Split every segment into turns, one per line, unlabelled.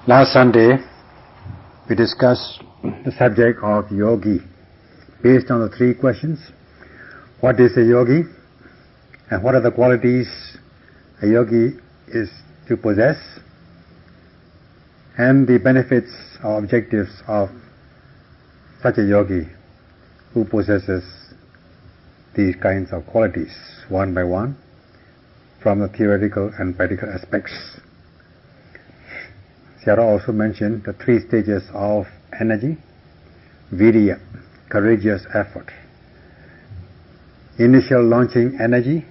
Last Sunday, we discussed the subject of yogi based on the three questions. What is a yogi? And what are the qualities a yogi is to possess? And the benefits or objectives of such a yogi who possesses these kinds of qualities one by one from the theoretical and practical aspects. Sayadaw also mentioned the three stages of energy: virya, courageous effort; initial launching energy,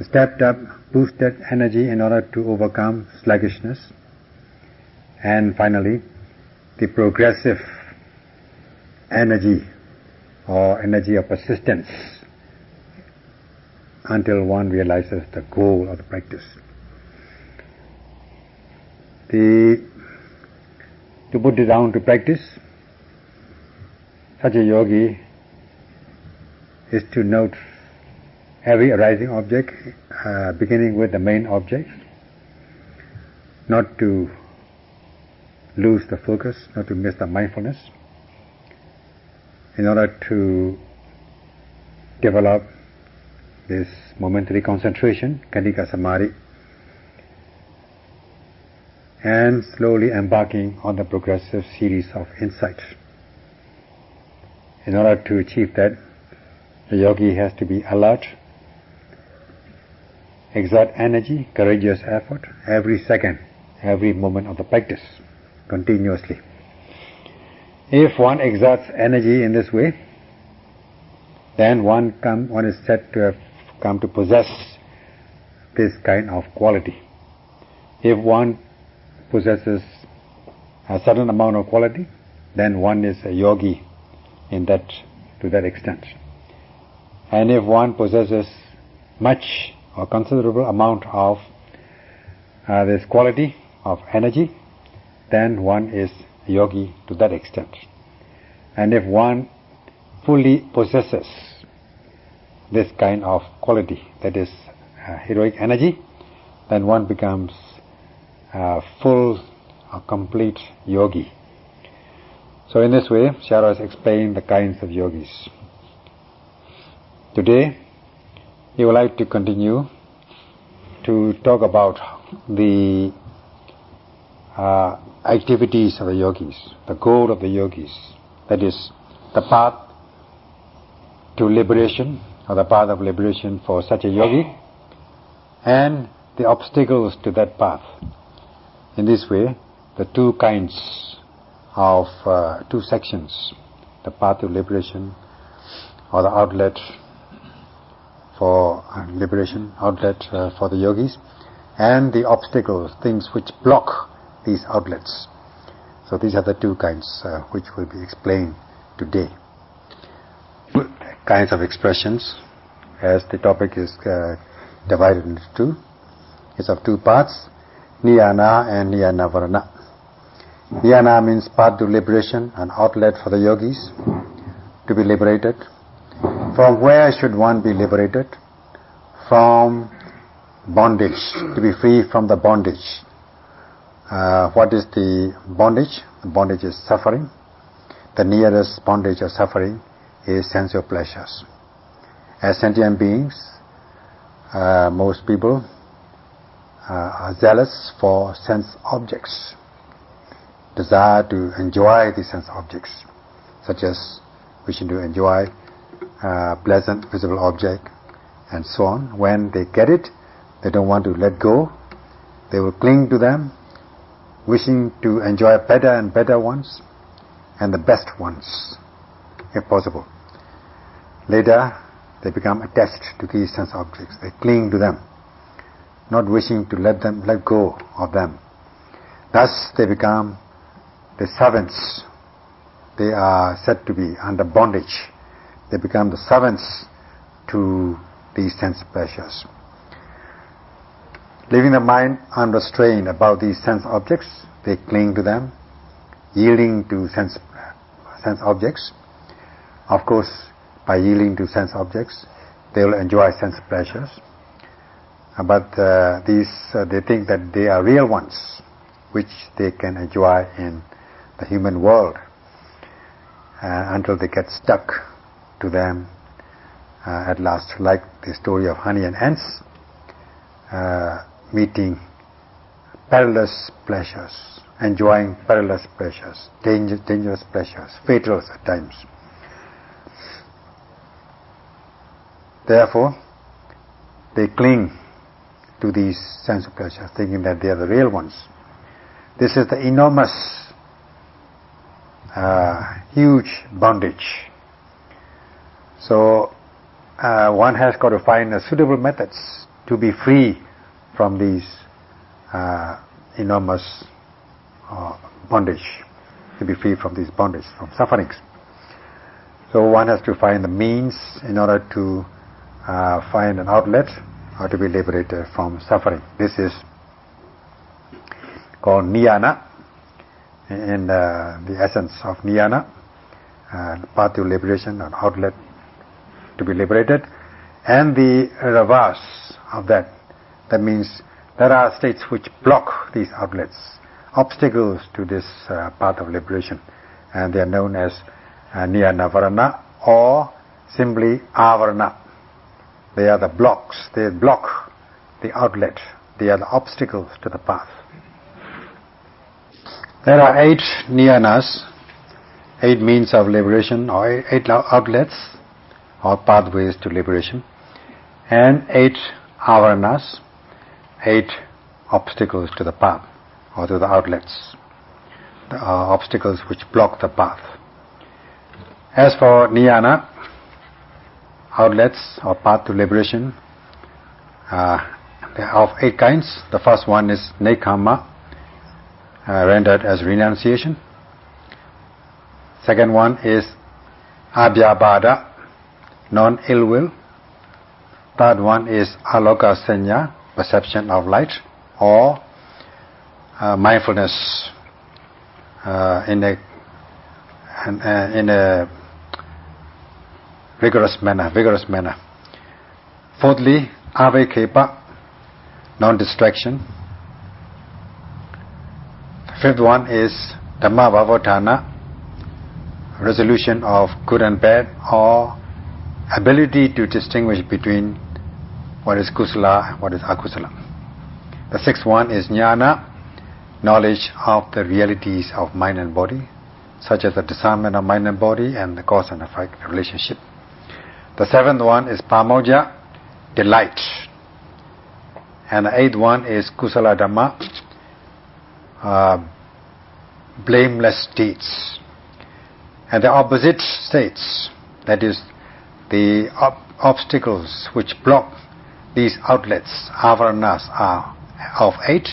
stepped up, boosted energy in order to overcome sluggishness; and finally, the progressive energy or energy of persistence until one realizes the goal of the practice. To put it down to practice, such a yogi is to note every arising object, beginning with the main object, not to lose the focus, not to miss the mindfulness, in order to develop this momentary concentration, kanika samadhi, and slowly embarking on the progressive series of insights. In order to achieve that, the yogi has to be alert, exert energy, courageous effort, every second, every moment of the practice, continuously. If one exerts energy in this way, then one is said to have come to possess this kind of quality. If one possesses a certain amount of quality, then one is a yogi to that extent. And if one possesses much or considerable amount of this quality of energy, then one is a yogi to that extent. And if one fully possesses this kind of quality, that is heroic energy, then one becomes full or complete yogi. So in this way, Sayadaw has explained the kinds of yogis. Today, he would like to continue to talk about the activities of the yogis, the goal of the yogis, that is, the path to liberation, or the path of liberation for such a yogi, and the obstacles to that path. In this way, the two kinds of two sections, the path to liberation or the outlet for liberation, outlet for the yogis, and the obstacles, things which block these outlets. So these are the two kinds which will be explained today. Kinds of expressions, as the topic is divided into two, is of two parts: Niyana and Niyanavarana. Niyana means path to liberation, an outlet for the yogis to be liberated. From where should one be liberated? From bondage, to be free from the bondage. What is the bondage? The bondage is suffering. The nearest bondage of suffering is sensual pleasures. As sentient beings, most people are zealous for sense objects, desire to enjoy the sense objects, such as wishing to enjoy pleasant visible object and so on. When they get it, they don't want to let go. They will cling to them, wishing to enjoy better and better ones, and the best ones, if possible. Later, they become attached to these sense objects. They cling to them, not wishing to let go of them. Thus, they become the servants. They are said to be under bondage. They become the servants to these sense pleasures. Leaving the mind unrestrained about these sense objects, they cling to them, yielding to sense objects. Of course, by yielding to sense objects, they will enjoy sense pleasures. but they think that they are real ones, which they can enjoy in the human world until they get stuck to them at last, like the story of honey and ants meeting perilous pleasures, enjoying perilous pleasures, dangerous pleasures, fatal at times. Therefore, they cling to these sense of pleasure, thinking that they are the real ones. This is the enormous, huge bondage. So, one has got to find suitable methods to be free from these enormous bondage, to be free from these bondage, from sufferings. So one has to find the means in order to find an outlet or to be liberated from suffering. This is called niyana, in the essence of niyana, the path to liberation, an outlet to be liberated, and the reverse of that. That means there are states which block these outlets, obstacles to this path of liberation, and they are known as niyana varana or simply avarana. They are the blocks, they block the outlet, they are the obstacles to the path. There are 8 niyanas, 8 means of liberation, or 8 outlets or pathways to liberation, and 8 avaranas, 8 obstacles to the path or to the outlets, the obstacles which block the path. As for niyana, outlets or path to liberation, they are of 8 kinds. The first one is nekkhamma, rendered as renunciation. Second one is abhyabhada, non-ill will. Third one is aloka sanya, perception of light, or mindfulness in a vigorous manner. Fourthly, avekepa, non-distraction. The fifth one is dhamma vavotana, resolution of good and bad, or ability to distinguish between what is kusala and what is akusala. The sixth one is jnana, knowledge of the realities of mind and body, such as the discernment of mind and body and the cause and effect relationship. The seventh one is pamojja, delight. And the eighth one is kusala dhamma, blameless deeds. And the opposite states, that is the obstacles which block these outlets, avaranas, are of 8,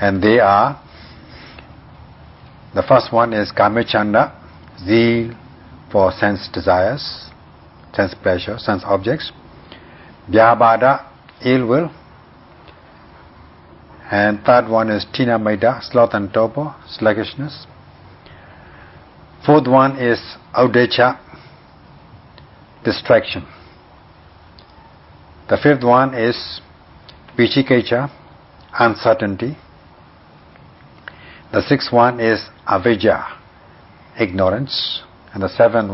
and they are: the first one is kamechanda, zeal for sense desires, sense pleasure, sense objects; vyabhada, ill will; and third one is tinamida, sloth and torpor, sluggishness; fourth one is audecha, distraction; the fifth one is vichikecha, uncertainty; the sixth one is avidya, ignorance; and the seventh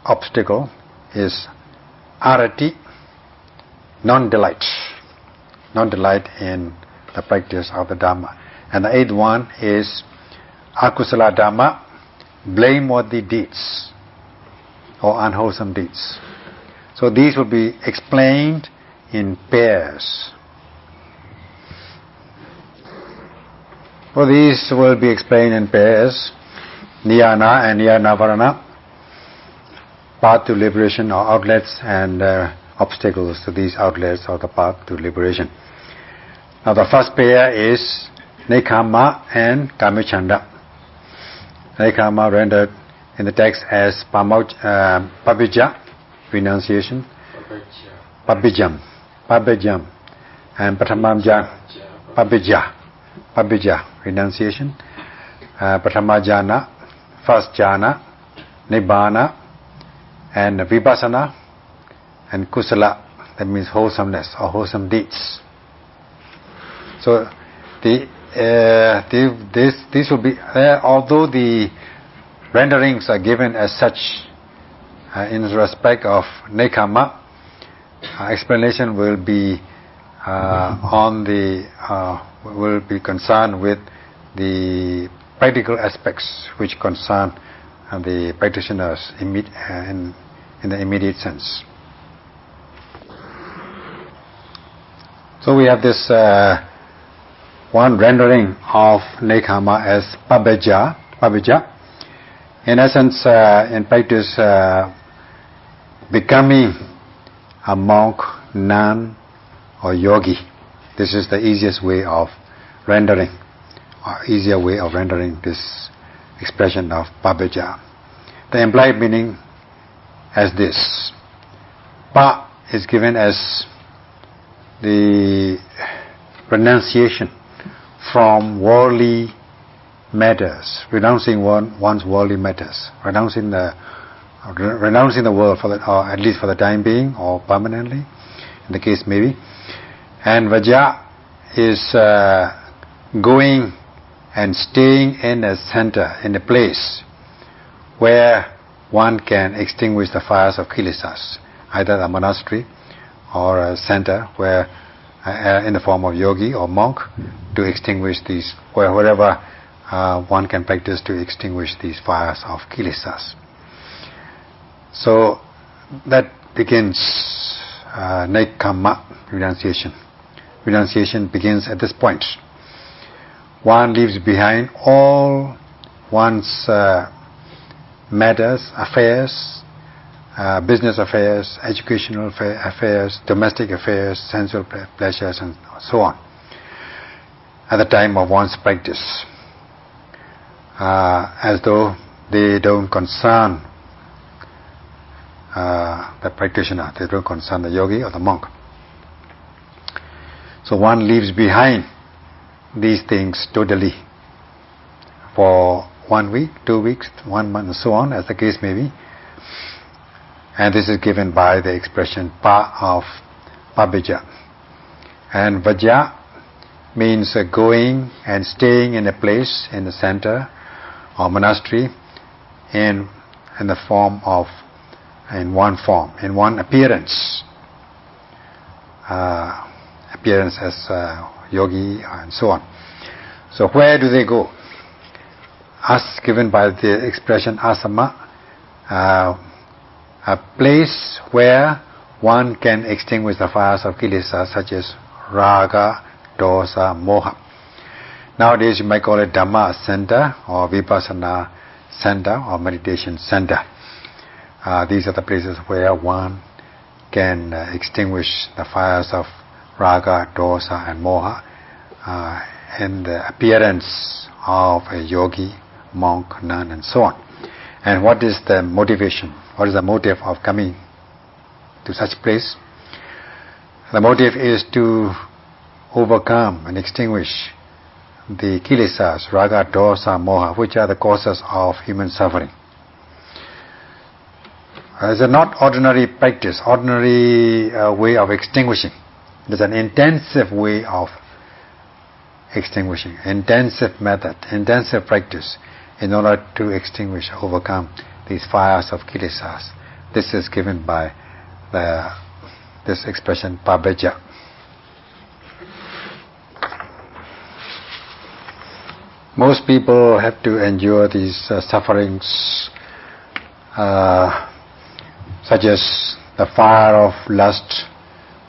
obstacle is arati, non-delight in the practice of the Dhamma. And the eighth one is akusala dhamma, blameworthy deeds or unwholesome deeds. So these will be explained in pairs. So these will be explained in pairs: niyana and niyana varana, path to liberation or outlets, and obstacles to these outlets or the path to liberation. Now the first pair is nekkhamma and kamechanda. Nekkhamma rendered in the text as pabijja, renunciation, pabijjam, and patamamja, pabijja, renunciation, patamajjana, first jhana, nibbana, and vipassana, and kusala, that means wholesomeness or wholesome deeds. So these will be, although the renderings are given as such in respect of nekama, explanation will be will be concerned with the practical aspects which concern the practitioners in the immediate sense. So we have this one rendering of nekama as pabbeja. In essence, in practice, becoming a monk, nun, or yogi. This is the easiest way of rendering, or easier way of rendering this expression of pabbeja. The implied meaning as this: pa is given as the renunciation from worldly matters, renouncing one's worldly matters, renouncing the world or at least for the time being or permanently, in the case maybe. And vaja is going and staying in a center, in a place where one can extinguish the fires of kilesas, either a monastery or a center where in the form of yogi or monk, to extinguish these, wherever one can practice to extinguish these fires of kilesas. So that begins nekama, renunciation. Renunciation begins at this point. One leaves behind all one's matters, affairs, business affairs, educational affairs, domestic affairs, sensual pleasures, and so on, at the time of one's practice, as though they don't concern the practitioner, they don't concern the yogi or the monk. So one leaves behind these things totally for 1 week, 2 weeks, 1 month, and so on, as the case may be. And this is given by the expression pa of pabbeja. And vaja means going and staying in a place, in the center or monastery, in the form of, in one appearance, as yogi and so on. So where do they go? As given by the expression asama, a place where one can extinguish the fires of kilesa, such as raga, dosa, moha. Nowadays you might call it Dhamma center or Vipassana center or meditation center. These are the places where one can extinguish the fires of raga, dosa and moha in the appearance of a yogi, monk, nun and so on. And what is the motivation? What is the motive of coming to such place? The motive is to overcome and extinguish the kilesas, raga, dosa, moha, which are the causes of human suffering. It's not ordinary practice, ordinary way of extinguishing. It is an intensive way of extinguishing, intensive method, intensive practice in order to extinguish, overcome these fires of kilesas. This is given by this expression pabbeja. Most people have to endure these sufferings, such as the fire of lust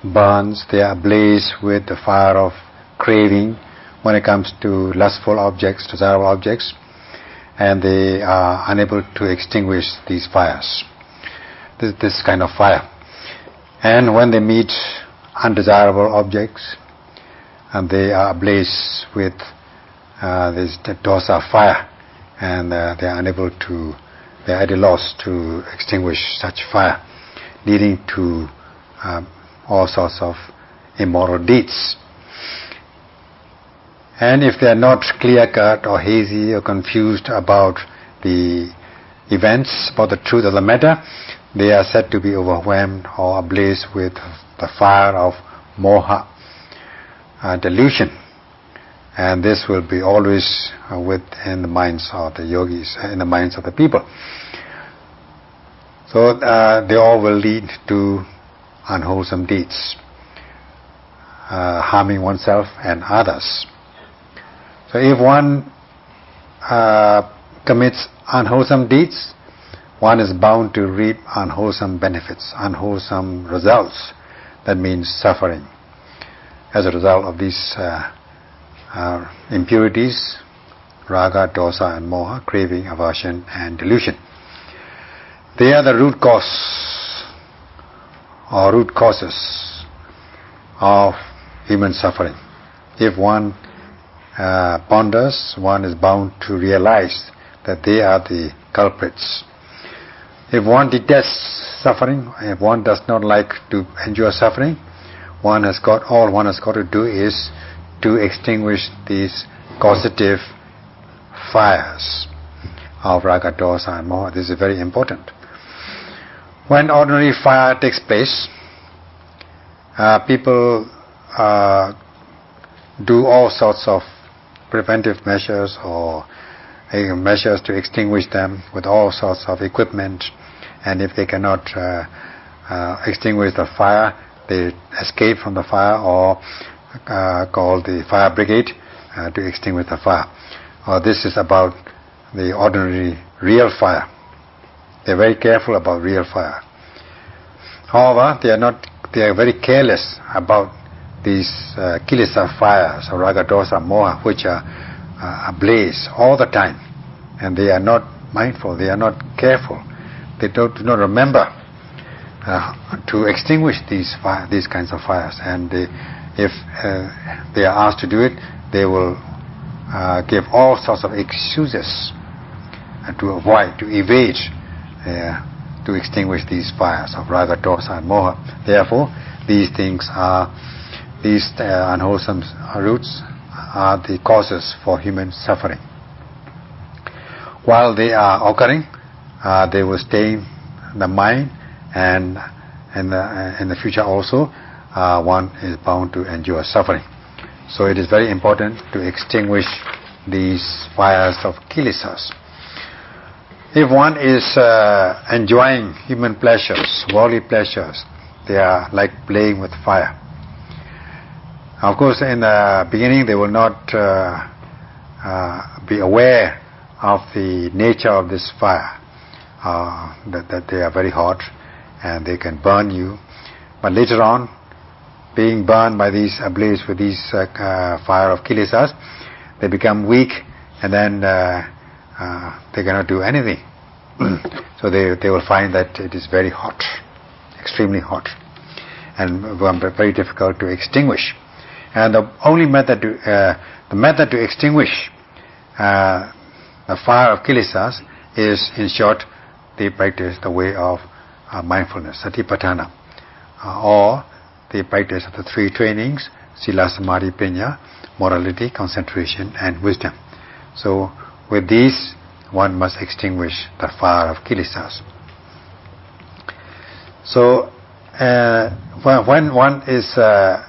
burns, they are ablaze with the fire of craving when it comes to lustful objects, desirable objects, and they are unable to extinguish these fires, this kind of fire. And when they meet undesirable objects, and they are ablaze with this dosa fire, and they are unable to, they are at a loss to extinguish such fire, leading to all sorts of immoral deeds. And if they are not clear-cut or hazy or confused about the events, about the truth of the matter, they are said to be overwhelmed or ablaze with the fire of moha, delusion, and this will be always within the minds of the yogis, in the minds of the people. So they all will lead to unwholesome deeds, harming oneself and others. So if one commits unwholesome deeds, one is bound to reap unwholesome benefits, unwholesome results. That means suffering as a result of these impurities, raga, dosa and moha, craving, aversion and delusion. They are the root cause or root causes of human suffering. If one ponders, one is bound to realize that they are the culprits. If one detests suffering, if one does not like to endure suffering, all one has got to do is to extinguish these causative fires of raga, dosa and moha. This is very important. When ordinary fire takes place, people do all sorts of preventive measures or measures to extinguish them with all sorts of equipment, and if they cannot extinguish the fire, they escape from the fire or call the fire brigade to extinguish the fire. This is about the ordinary real fire. They are very careful about real fire. However, they are very careless about these kilesa fires or raga, dosa, moha, which are ablaze all the time, and they are not mindful, they are not careful, they do not remember to extinguish these kinds of fires, and if they are asked to do it, they will give all sorts of excuses to avoid, to evade, to extinguish these fires of raga, dosa and moha. Therefore, these unwholesome roots are the causes for human suffering. While they are occurring, they will stay in the mind, and in the future also, one is bound to endure suffering. So it is very important to extinguish these fires of kilesas. If one is enjoying human pleasures, worldly pleasures, they are like playing with fire. Of course, in the beginning they will not be aware of the nature of this fire, that they are very hot and they can burn you. But later on, being burned by these, ablaze with these fire of kilesas, they become weak, and then they cannot do anything. So they will find that it is very hot, extremely hot, and very difficult to extinguish. And the only method to extinguish the fire of kilesas is, in short, they practice the way of mindfulness, satipatthana, or the practice of the three trainings: sila, samadhi, panya, morality, concentration, and wisdom. So, with these, one must extinguish the fire of kilesas. So, when one is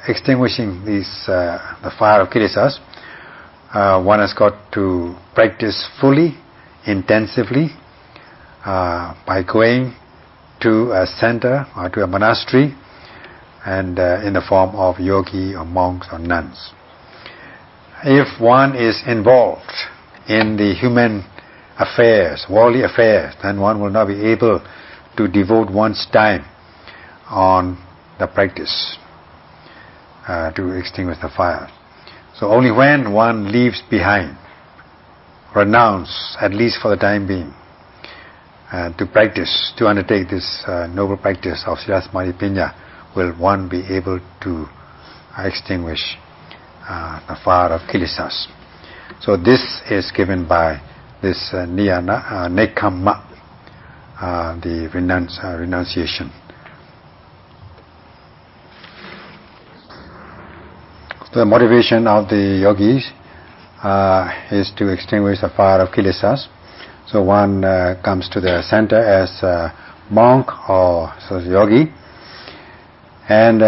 extinguishing the fire of kilesas, one has got to practice fully, intensively, by going to a center or to a monastery, and in the form of yogi or monks or nuns. If one is involved in the human affairs, worldly affairs, then one will not be able to devote one's time on the practice to extinguish the fire. So only when one leaves behind, renounce, at least for the time being, to practice, to undertake this noble practice of sila, samadhi, panya, will one be able to extinguish the fire of kilesas. So this is given by this niyana, nekkhamma, the renunciation. The motivation of the yogis is to extinguish the fire of kilesas. So one comes to the center as monk or yogi, and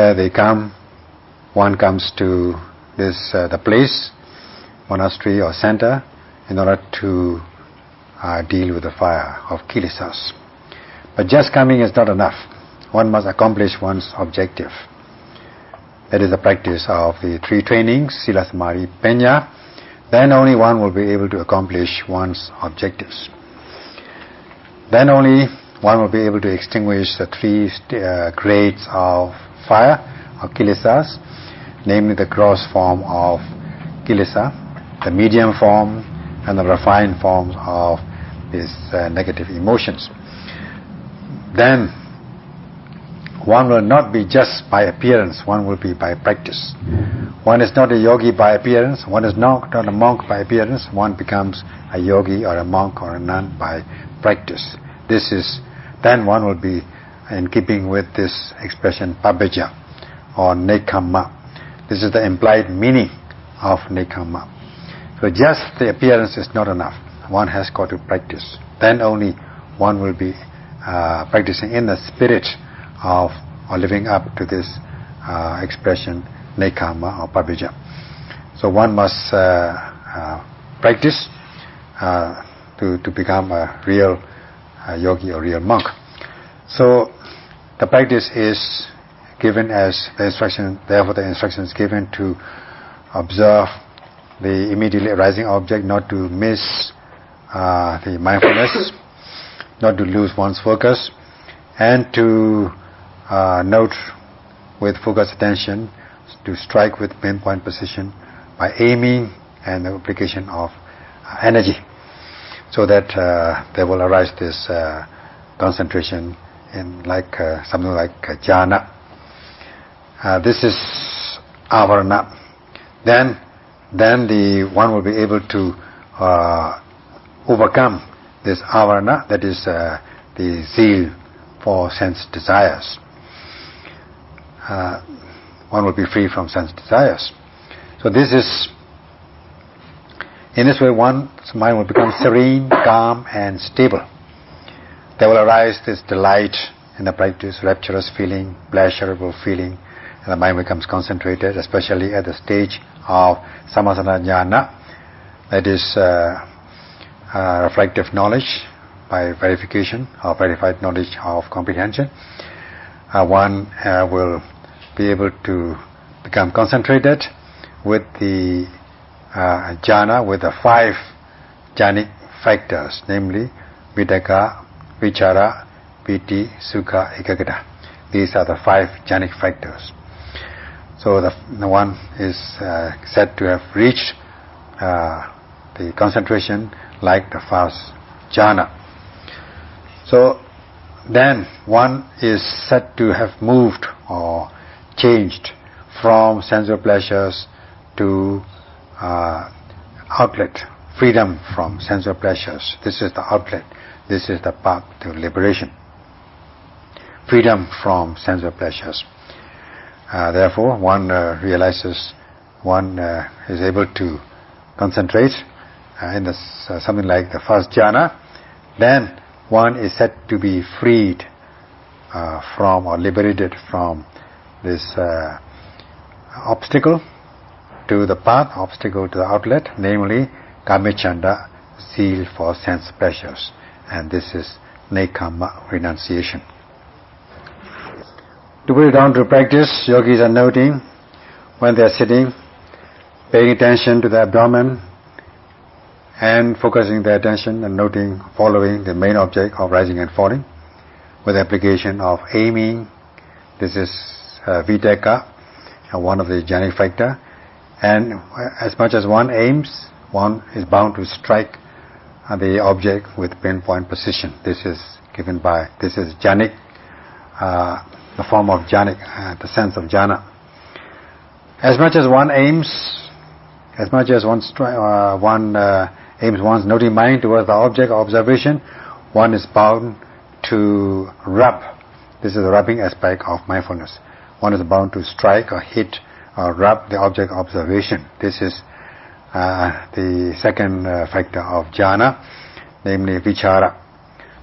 one comes to the place, monastery or center, in order to deal with the fire of kilesas. But just coming is not enough. One must accomplish one's objective. That is the practice of the three trainings, Sila, Samadhi, Panya. Then only one will be able to accomplish one's objectives. Then only one will be able to extinguish the three grades of fire, of kilesas, namely the gross form of kilesa, the medium form, and the refined forms of these negative emotions. Then one will not be just by appearance, one will be by practice. One is not a yogi by appearance, one is not a monk by appearance, one becomes a yogi or a monk or a nun by practice. Then one will be in keeping with this expression pabbeja or nekkhamma. This is the implied meaning of nekkhamma. So just the appearance is not enough. One has got to practice. Then only one will be practicing in the spirit of or living up to this expression nekkhamma or pabbeja. So one must practice to become a real yogi or real monk. So the practice is given as the instruction. Therefore, the instruction is given to observe the immediately arising object, not to miss the mindfulness, not to lose one's focus, and to note with focused attention, to strike with pinpoint precision by aiming and the application of energy, so that there will arise this concentration in something like jhana. This is avarana. Then the one will be able to overcome this avarana, that is the zeal for sense desires. One will be free from sense desires. So in this way one's mind will become serene, calm and stable. There will arise this delight in the practice, rapturous feeling, pleasurable feeling, and the mind becomes concentrated, especially at the stage of samasana jnana, that is reflective knowledge by verification or verified knowledge of comprehension. One will be able to become concentrated with the jhana, with the 5 jhanic factors, namely vitakka, vichara, piti, sukha, ekaggata. These are the 5 jhanic factors. So the one is said to have reached the concentration like the first jhana. So then one is said to have moved or changed from sensual pleasures to outlet, freedom from sensual pleasures. This is the outlet. This is the path to liberation. Freedom from sensual pleasures. Therefore, one realizes one is able to concentrate in something like the first jhana. Then one is said to be freed from or liberated from this obstacle to the path, obstacle to the outlet, namely kamechanda, zeal for sense pleasures. And this is nekkhamma, renunciation. To put it down to practice, yogis are noting when they are sitting, paying attention to the abdomen and focusing their attention and noting, following the main object of rising and falling with the application of aiming. This is vitakka, one of the jhanic factor. And as much as one aims, one is bound to strike the object with pinpoint precision. This is jhanic, the form of jhanic, the sense of jhana. As much as one aims, as much as one aims one's noting mind towards the object of observation, one is bound to rub. This is the rubbing aspect of mindfulness. One is bound to strike or hit or rub the object of observation. This is the second factor of jhana, namely vichara.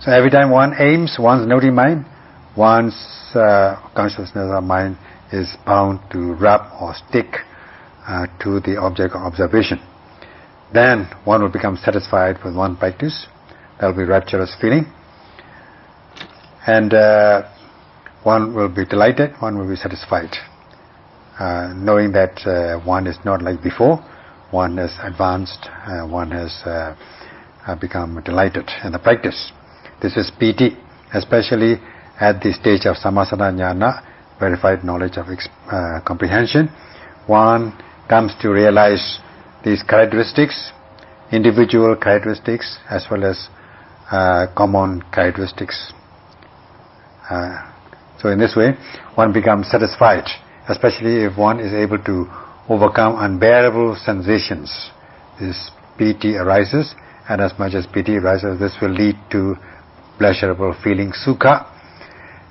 So every time one aims, one's noting mind, one's consciousness or mind is bound to rub or stick to the object of observation. Then one will become satisfied with one practice. There will be rapturous feeling. And one will be delighted, one will be satisfied. Knowing that one is not like before, one has advanced, one has become delighted in the practice. This is piti, especially at the stage of samasana jnana, verified knowledge of comprehension. One comes to realize these characteristics, individual characteristics as well as common characteristics. So in this way, one becomes satisfied, especially if one is able to overcome unbearable sensations. This piti arises, and as much as piti arises, this will lead to pleasurable feeling, sukha,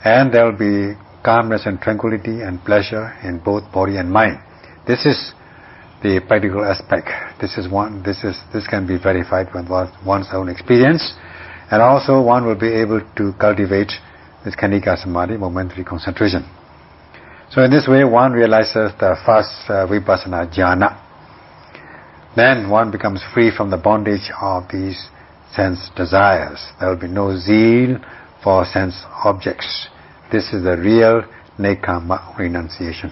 and there will be calmness and tranquility and pleasure in both body and mind. This is the practical aspect. This can be verified with one's own experience, and also one will be able to cultivate this khanika samadhi, momentary concentration. So in this way, one realizes the first vipassana jhana. Then one becomes free from the bondage of these sense desires. There will be no zeal for sense objects. This is the real nekama renunciation.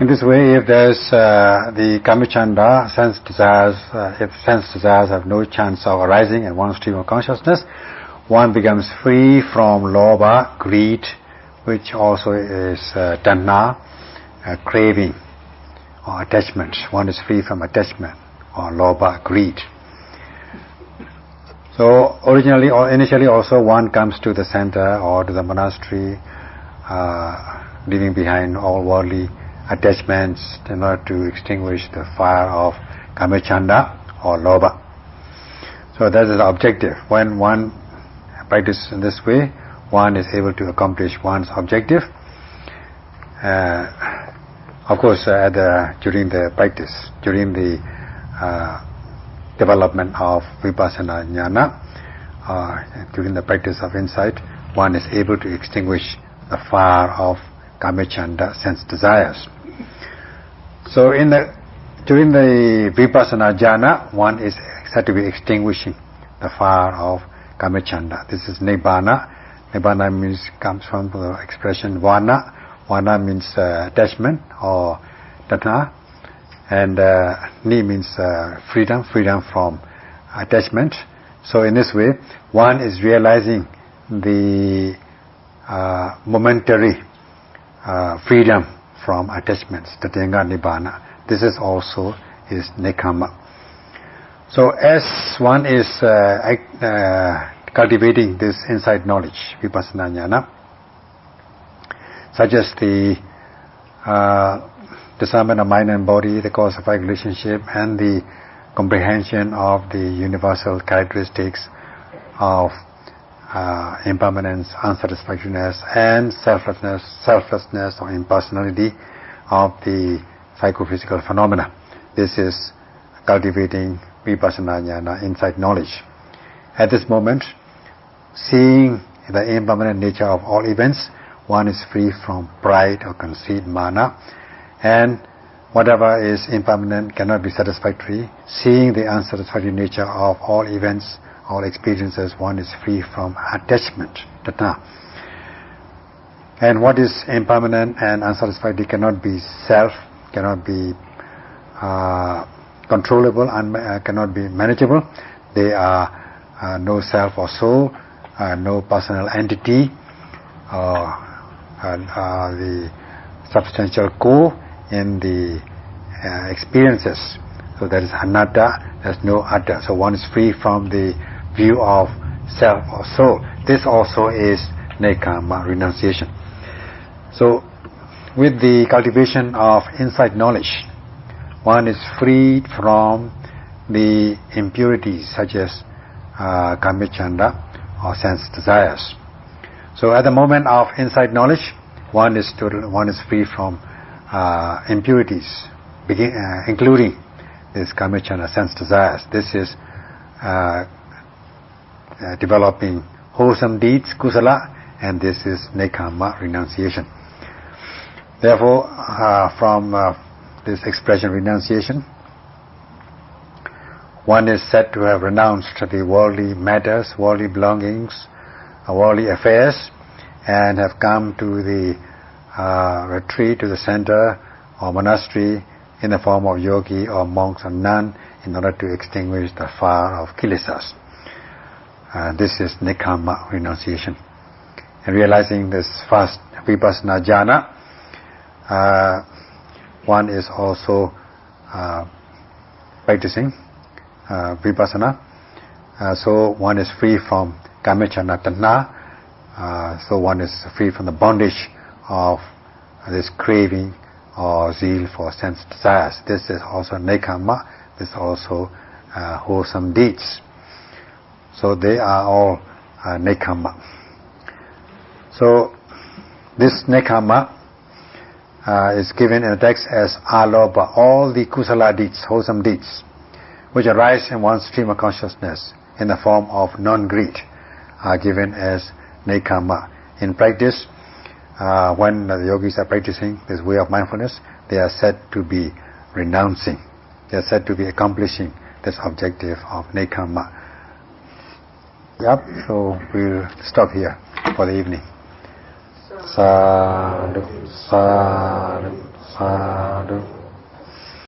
In this way, if there's the kamachanda, sense desires, if sense desires have no chance of arising in one stream of consciousness, one becomes free from lobha, greed, which also is tanha, craving or attachment. One is free from attachment or lobha, greed. So originally or initially also one comes to the center or to the monastery, leaving behind all worldly attachments in order to extinguish the fire of kamachanda or lobha. So that is the objective. When one practices in this way, one is able to accomplish one's objective. Of course, during the practice, during the development of vipassana jnana, during the practice of insight, one is able to extinguish the fire of kamachanda, sense desires. So during the vipassana jhana, one is said to be extinguishing the fire of kamachanda. This is nibbana. Nibbana comes from the expression vana. Vana means attachment or tanha, and ni means freedom from attachment. So in this way, one is realizing the momentary freedom from attachments, tathanga nibbana. This is also is nekama. So as one is cultivating this insight knowledge, vipassana jnana, such as the discernment of mind and body, the cause effect relationship, and the comprehension of the universal characteristics of impermanence, unsatisfactoriness, and selflessness or impersonality of the psychophysical phenomena. This is cultivating vipassana jnana, insight knowledge. At this moment, seeing the impermanent nature of all events, one is free from pride or conceit, mana, and whatever is impermanent cannot be satisfactory. Seeing the unsatisfactory nature of all events, all experiences, one is free from attachment, tatha. And what is impermanent and unsatisfactory cannot be self, cannot be controllable, cannot be manageable. They are no self or soul, no personal entity, the substantial core in the experiences. So there is anatta, there is no atta. So one is free from the view of self or soul. This also is nekama, renunciation. So with the cultivation of insight knowledge, one is freed from the impurities such as kamachanda or sense desires. So at the moment of insight knowledge, one is free from impurities, including this kamachanda, sense desires. This is developing wholesome deeds, kusala, and this is nekkhamma, renunciation. Therefore, from this expression renunciation, one is said to have renounced the worldly matters, worldly belongings, worldly affairs, and have come to the retreat, to the center or monastery in the form of yogi or monks or nun in order to extinguish the fire of kilesas. This is nekkhamma, renunciation. And realizing this first vipassana jhana, one is also practicing vipassana. So one is free from kamacchana tanha. So one is free from the bondage of this craving or zeal for sense desires. This is also nekkhamma. This is also wholesome deeds. So they are all nekkhamma. So this nekkhamma is given in the text as alopa, all the kusala deeds, wholesome deeds, which arise in one's stream of consciousness in the form of non-greed, are given as nekkhamma. In practice, when the yogis are practicing this way of mindfulness, they are said to be renouncing. They are said to be accomplishing this objective of nekkhamma. Yep, so we'll stop here for the evening. Sadhu, sadhu, sadhu.